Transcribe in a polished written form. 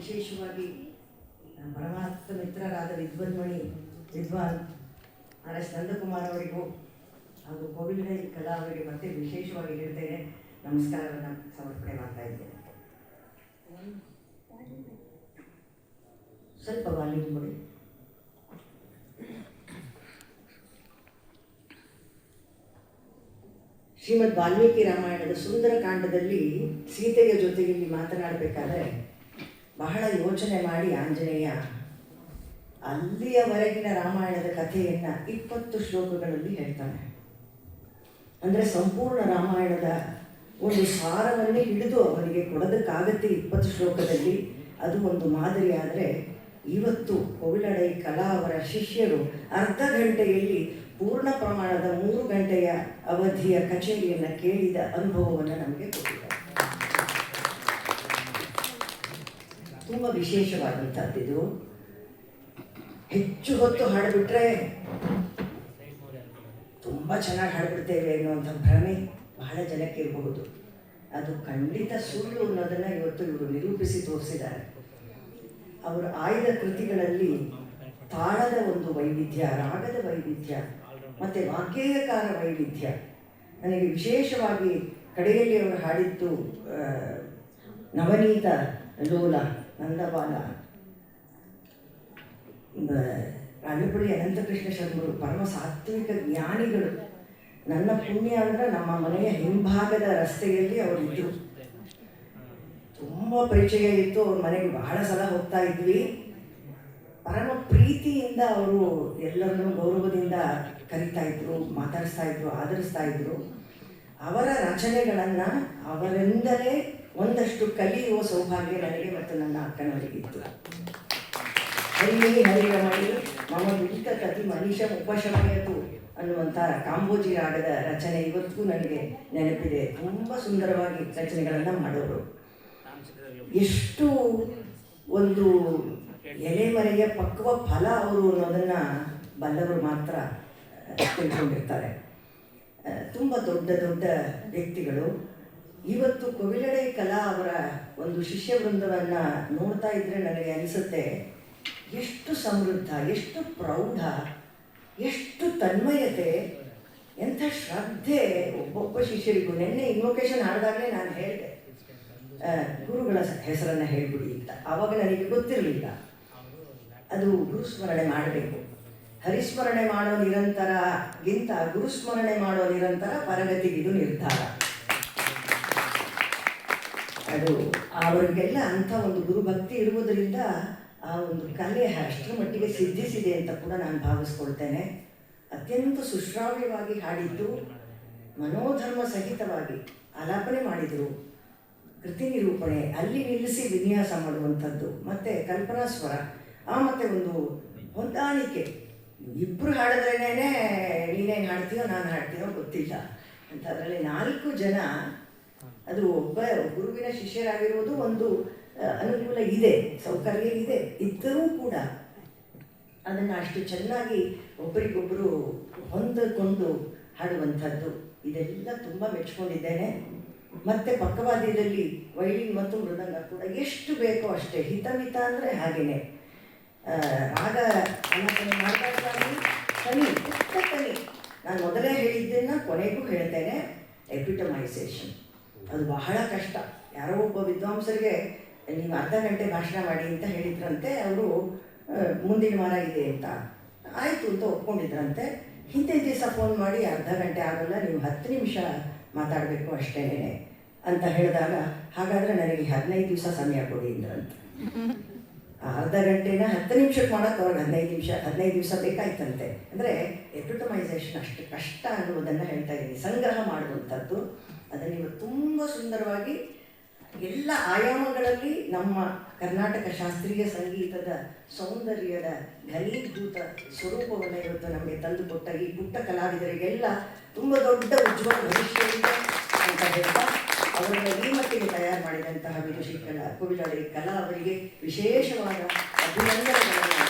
ವಿಶೇಷವಾಗಿ ಪರಮಾತ್ಮ ಮಿತ್ರರಾದ ವಿದ್ವಾನ್ ಆರ್ ಎಸ್ ನಂದಕುಮಾರ್ ಅವರಿಗೂ ಹಾಗೂ ಕೋವಿಲ್ಡೈ ಕಲಾ ಅವರಿಗೆ ಮತ್ತೆ ವಿಶೇಷವಾಗಿ ಹೇಳ್ತೇನೆ, ನಮಸ್ಕಾರವನ್ನು ಸಮರ್ಪಣೆ ಮಾಡ್ತಾ ಇದ್ದೇನೆ. ಸ್ವಲ್ಪ ವಾಲ್ಯೂಮ್ ಕೊಡಿ. ಶ್ರೀಮದ್ ವಾಲ್ಮೀಕಿ ರಾಮಾಯಣದ ಸುಂದರಕಾಂಡದಲ್ಲಿ ಸೀತೆಯ ಜೊತೆಗೆ ಇಲ್ಲಿ ಮಾತನಾಡಬೇಕಾದ್ರೆ ಬಹಳ ಯೋಚನೆ ಮಾಡಿ ಆಂಜನೇಯ ಅಲ್ಲಿಯವರೆಗಿನ ರಾಮಾಯಣದ ಕಥೆಯನ್ನು 20 ಶ್ಲೋಕಗಳಲ್ಲಿ ಹೇಳ್ತಾನೆ. ಅಂದರೆ ಸಂಪೂರ್ಣ ರಾಮಾಯಣದ ಒಂದು ಸಾರವನ್ನೇ ಹಿಡಿದು ಅವನಿಗೆ ಕೊಡೋದಕ್ಕಾಗತ್ತೆ 20 ಶ್ಲೋಕದಲ್ಲಿ. ಅದು ಒಂದು ಮಾದರಿ. ಆದರೆ ಇವತ್ತು ಕೋವಿಲಡೈ ಕಲಾ ಅವರ ಶಿಷ್ಯರು ಅರ್ಧ ಗಂಟೆಯಲ್ಲಿ ಪೂರ್ಣ ಪ್ರಮಾಣದ 3 ಗಂಟೆಯ ಅವಧಿಯ ಕಚೇರಿಯನ್ನು ಕೇಳಿದ ಅನುಭವವನ್ನು ನಮಗೆ ಕೊಟ್ಟಿದ್ದಾರೆ. ತುಂಬ ವಿಶೇಷವಾದಂಥದ್ದಿದು. ಹೆಚ್ಚು ಹೊತ್ತು ಹಾಡಿಬಿಟ್ರೆ ತುಂಬ ಚೆನ್ನಾಗಿ ಹಾಡ್ಬಿಡ್ತೇವೆ ಅನ್ನುವಂಥ ಭ್ರಮೆ ಬಹಳ ಜನಕ್ಕೆ ಇರಬಹುದು. ಅದು ಖಂಡಿತ ಸುಳ್ಳು ಅನ್ನೋದನ್ನು ಇವತ್ತು ಇವರು ನಿರೂಪಿಸಿ ತೋರಿಸಿದ್ದಾರೆ. ಅವರು ಆಯ್ದ ಕೃತಿಗಳಲ್ಲಿ ತಾಳದ ಒಂದು ವೈವಿಧ್ಯ, ರಾಗದ ವೈವಿಧ್ಯ ಮತ್ತು ವಾಗ್ಗೇಯಕಾರ ವೈವಿಧ್ಯ ನನಗೆ ವಿಶೇಷವಾಗಿ ಕಡೆಯಲ್ಲಿ ಅವರು ಹಾಡಿದ್ದು ನವನೀತ ಲೋಲ, ನಂದಬಾಲ, ರಾಜಪುಳಿ ಅನಂತಕೃಷ್ಣ ಶರ್ಮರು ಪರಮ ಸಾತ್ವಿಕ ಜ್ಞಾನಿಗಳು. ನನ್ನ ಪುಣ್ಯ ಅಂದರೆ ನಮ್ಮ ಮನೆಯ ಹಿಂಭಾಗದ ರಸ್ತೆಯಲ್ಲಿ ಅವರಿದ್ದರು. ತುಂಬ ಪರಿಚಯ ಇತ್ತು. ಅವ್ರ ಮನೆಗೆ ಬಹಳ ಸಲ ಹೋಗ್ತಾ ಇದ್ವಿ. ಪರಮ ಪ್ರೀತಿಯಿಂದ ಅವರು ಎಲ್ಲರನ್ನೂ ಗೌರವದಿಂದ ಕರೀತಾ ಇದ್ರು, ಮಾತಾಡಿಸ್ತಾ ಇದ್ರು, ಆದರಿಸ್ತಾ ಇದ್ರು. ಅವರ ರಚನೆಗಳನ್ನು ಅವರಿಂದಲೇ ಒಂದಷ್ಟು ಕಲಿಯುವ ಸೌಭಾಗ್ಯ ನನಗೆ ಮತ್ತು ನನ್ನ ಅಕ್ಕನವರಿಗಿತ್ತು. ಹರಿರಮಣಿ ಮಮ ವಿಹಿತ ಕತಿ ಮನೀಷ ಉಪಶಮಯತು ಅನ್ನುವಂಥ ಕಾಂಬೋಜಿ ರಾಗದ ರಚನೆ ಇವತ್ತಿಗೂ ನನಗೆ ನೆನಪಿದೆ. ತುಂಬ ಸುಂದರವಾಗಿ ರಚನೆಗಳನ್ನು ಮಾಡೋರು. ಎಷ್ಟು ಒಂದು ಎಲೆಮರೆಯ ಪಕ್ವ ಫಲ ಅವರು ಅನ್ನೋದನ್ನು ಬಲ್ಲವರು ಮಾತ್ರ ತಿಳ್ಕೊಂಡಿರ್ತಾರೆ. ತುಂಬ ದೊಡ್ಡ ದೊಡ್ಡ ವ್ಯಕ್ತಿಗಳು. ಇವತ್ತು ಕೋವಿಲಡೈ ಕಲಾ ಅವರ ಒಂದು ಶಿಷ್ಯ ವೃಂದವನ್ನು ನೋಡ್ತಾ ಇದ್ದರೆ ನನಗೆ ಅನಿಸುತ್ತೆ, ಎಷ್ಟು ಸಮೃದ್ಧ, ಎಷ್ಟು ಪ್ರೌಢ, ಎಷ್ಟು ತನ್ಮಯತೆ, ಎಂಥ ಶ್ರದ್ಧೆ ಒಬ್ಬೊಬ್ಬ ಶಿಷ್ಯರಿಗೂ. ನಿನ್ನೆ ಇನ್ವೊಕೇಶನ್ ಆಡಿದಾಗಲೇ ನಾನು ಹೇಳಿದೆ, ಗುರುಗಳ ಹೆಸರನ್ನು ಹೇಳಿಬಿಡಿ ಅಂತ. ಆವಾಗ ನನಗೆ ಗೊತ್ತಿರಲಿಲ್ಲ. ಅದು ಗುರುಸ್ಮರಣೆ ಮಾಡಬೇಕು. ಹರಿಸ್ಮರಣೆ ಮಾಡೋ ನಿರಂತರಗಿಂತ ಗುರುಸ್ಮರಣೆ ಮಾಡೋ ನಿರಂತರ ಪರಗತಿಗಿದು ನಿರ್ಧಾರ. ಅದು ಅವರಿಗೆಲ್ಲ ಅಂಥ ಒಂದು ಗುರುಭಕ್ತಿ ಇರುವುದರಿಂದ ಆ ಒಂದು ಕಲೆ ಅಷ್ಟರ ಮಟ್ಟಿಗೆ ಸಿದ್ಧಿಸಿದೆ ಅಂತ ಕೂಡ ನಾನು ಭಾವಿಸ್ಕೊಳ್ತೇನೆ. ಅತ್ಯಂತ ಸುಶ್ರಾವ್ಯವಾಗಿ ಹಾಡಿದ್ದು, ಮನೋಧರ್ಮ ಸಹಿತವಾಗಿ ಆಲಾಪನೆ ಮಾಡಿದರು. ಕೃತಿ ನಿರೂಪಣೆ ಅಲ್ಲಿ ನಿಲ್ಲಿಸಿ ವಿನ್ಯಾಸ ಮಾಡುವಂಥದ್ದು, ಮತ್ತು ಕಲ್ಪನಾ ಸ್ವರ, ಮತ್ತು ಒಂದು ಹೊಂದಾಣಿಕೆ. ಇಬ್ಬರು ಹಾಡಿದ್ರೇ ನೀನೇನು ಹಾಡ್ತೀಯೋ ನಾನು ಹಾಡ್ತೀಯೋ ಗೊತ್ತಿಲ್ಲ ಅಂತ. ಅದರಲ್ಲಿ 4 ಜನ, ಅದು ಒಬ್ಬ ಗುರುವಿನ ಶಿಷ್ಯರಾಗಿರುವುದು ಒಂದು ಅನುಕೂಲ ಇದೆ, ಸೌಕರ್ಯ ಇದೆ. ಇದ್ದರೂ ಕೂಡ ಅದನ್ನು ಅಷ್ಟು ಚೆನ್ನಾಗಿ ಒಬ್ಬರಿಗೊಬ್ಬರು ಹೊಂದಿಕೊಂಡು ಹಾಡುವಂಥದ್ದು, ಇದೆಲ್ಲ ತುಂಬ ಮೆಚ್ಕೊಂಡಿದ್ದೇನೆ. ಮತ್ತು ಪಕ್ಕವಾದ್ಯದಲ್ಲಿ ವೈಲಿನ್ ಮತ್ತು ಮೃದಂಗ ಕೂಡ ಎಷ್ಟು ಬೇಕೋ ಅಷ್ಟೇ, ಹಿತಮಿತ ಅಂದರೆ ಹಾಗೆಯೇ. ರಾಗ ಆಲಾಪನೆ ಮಾಡಬೇಕಾಗಿ ಕನಿ, ಪುಟ್ಟ ಕನಿ. ನಾನು ಮೊದಲೇ ಹೇಳಿದ್ದನ್ನು ಕೊನೆಗೂ ಹೇಳ್ತೇನೆ, ಎಪಿಟಮೈಸೇಷನ್. ಅದು ಬಹಳ ಕಷ್ಟ. ಯಾರೋ ಒಬ್ಬ ವಿದ್ವಾಂಸರಿಗೆ ನೀವು ಅರ್ಧ ಗಂಟೆ ಭಾಷಣ ಮಾಡಿ ಅಂತ ಹೇಳಿದ್ರಂತೆ. ಅವರು ಮುಂದಿನ ವಾರ ಇದೆ ಅಂತ ಆಯಿತು ಅಂತ ಒಪ್ಕೊಂಡಿದ್ರಂತೆ. ಹಿಂದೆ ದಿವಸ ಫೋನ್ ಮಾಡಿ ಅರ್ಧ ಗಂಟೆ ಆಗೋಲ್ಲ, ನೀವು 10 ನಿಮಿಷ ಮಾತಾಡಬೇಕು ಅಷ್ಟೇ ಅಂತ ಹೇಳಿದಾಗ, ಹಾಗಾದರೆ ನನಗೆ 15 ದಿವಸ ಸಮಯ ಕೊಡಿ ಅಂದ್ರಂತ. ಅರ್ಧ ಗಂಟೆನ 10 ನಿಮಿಷಕ್ಕೆ ಮಾಡೋಕ್ಕೆ ಅವ್ರಿಗೆ 15 ದಿವಸ ಬೇಕಾಯ್ತಂತೆ. ಅಂದರೆ ಎಪಿಟಮೈಸೇಷನ್ ಅಷ್ಟು ಕಷ್ಟ ಅನ್ನುವುದನ್ನು ಹೇಳ್ತಾ ಇದ್ದೀನಿ. ಸಂಗ್ರಹ ಮಾಡುವಂಥದ್ದು ಅದನ್ನು ಇವರು ತುಂಬ ಸುಂದರವಾಗಿ ಎಲ್ಲ ಆಯಾಮಗಳಲ್ಲಿ ನಮ್ಮ ಕರ್ನಾಟಕ ಶಾಸ್ತ್ರೀಯ ಸಂಗೀತದ ಸೌಂದರ್ಯದ ಘನೀಭೂತ ಸ್ವರೂಪವನ್ನು ಇವತ್ತು ನಮಗೆ ತಂದುಕೊಟ್ಟ ಈ ಪುಟ್ಟ ಕಲಾವಿದರಿಗೆಲ್ಲ ತುಂಬ ದೊಡ್ಡ ಉಜ್ವಲ ಭವಿಷ್ಯವಿದೆ ಅಂತ ಹೇಳ್ತಾ, ಅವರನ್ನು ಈ ಮಟ್ಟಿಗೆ ತಯಾರು ಮಾಡಿದಂತಹ ವಿದುಷಿ ಕೋವಿಲಡೈ ಕಲಾ ಅವರಿಗೆ ವಿಶೇಷವಾದ ಅಭಿನಂದನೆಗಳನ್ನು